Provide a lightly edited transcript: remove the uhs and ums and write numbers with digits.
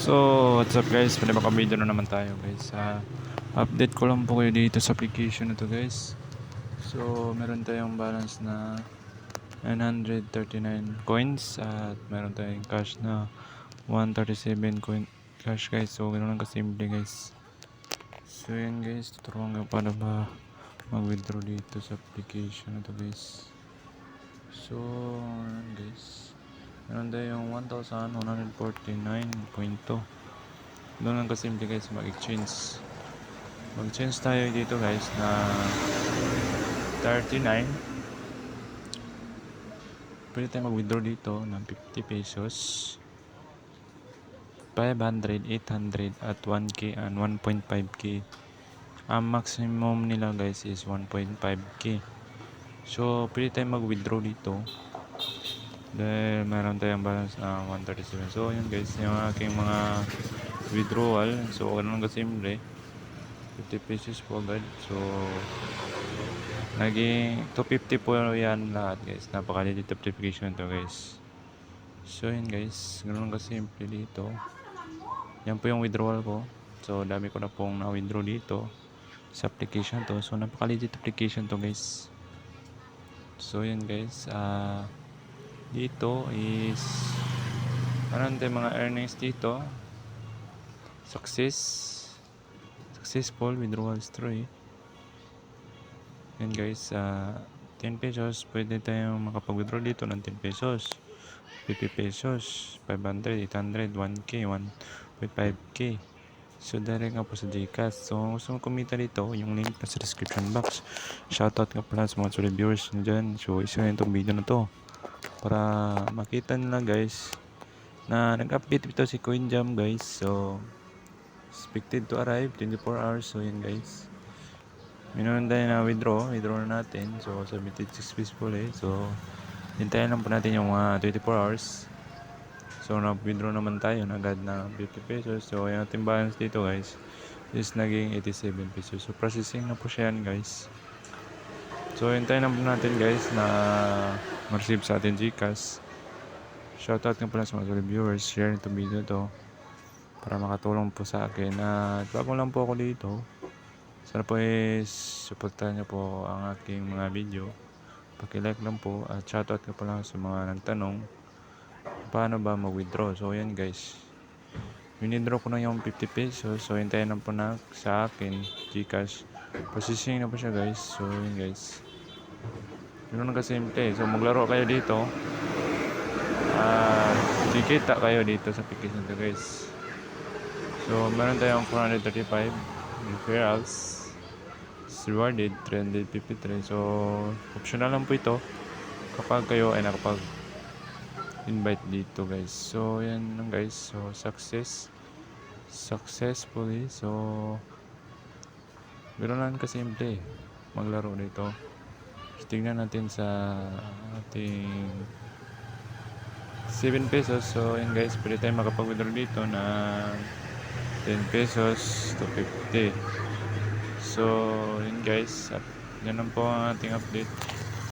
So, what's up guys? Video na naman tayo guys. Update ko lang po kayo dito sa application na to guys. So, meron tayong balance na 939 coins at meron tayong cash na 137 coin cash guys. So, ganoon lang kasimple guys. So, yan guys. Tuturuan ko paano ba mag-withdraw dito sa application na to guys. So, yan guys. Meron tayong 1,149.2. Doon lang kasimple guys mag-exchange tayo dito guys na 39. Pwede tayo mag-withdraw dito ng 50 pesos, 500, 800 at 1k and 1.5k. Ang maximum nila guys is 1.5k. So pwede tayo mag-withdraw dito dahil meron tayong balance na 137. So yun guys, yung aking mga withdrawal. So ganun lang kasimple, 50 pesos po agad. So naging 250 po yan lahat guys. Napaka-legit application to guys. So yun guys, ganun lang kasimple dito. Yan po yung withdrawal ko. So dami ko na pong na-withdraw dito sa application to. So napaka-legit application to guys. So yun guys, dito is meron tayong mga earnings dito. Successful withdrawal story. Yan guys, 10 pesos pwede tayong makapag-withdraw dito ng 10 pesos, 50 pesos, 500, 800, 1k, 1.5k. So direct nga po sa Gcash. So gusto mo kumita dito, yung link na sa description box. Shoutout nga pala sa mga solid viewers dyan. So isa na itong video na to para makita nila guys na nag-update ito si CoinJam guys. So expected to arrive 24 hours. So yun guys, meron tayo na withdraw na natin. So submitted successfully. So hintayin lang po natin yung 24 hours. So na-withdraw naman tayo na agad na 50 pesos. So yung ating balance dito guys is naging 87 pesos. So processing na po siya yan guys. So hintayin lang po natin guys na ma-receive sa ating Gcash. Shoutout nga pala sa mga viewers. Share ito video to para makatulong po sa akin. Bago lang po ako dito, sana po is supportahan niyo po ang aking mga video. Paki-like lang po at shoutout nga pala sa mga nagtanong paano ba mag-withdraw. So yan guys, withdraw ko na yung 50 pesos. So hintayin lang po na sa akin Gcash. Processing na po siya guys. So yan guys, yun lang kasimple. So maglaro kayo dito, kikita kayo dito sa application to guys. So meron tayong 435 referrals, rewarded 353. So optional lang po ito kapag kayo ay nakapag invite dito guys. So yan lang guys. So successfully. So ganoon lang kasimple maglaro dito. So, tingnan natin sa ating 7 pesos. So yan guys, pwede tayo makapag-withdraw dito na 10 pesos to 50. So yun guys, yan lang po ang ating update.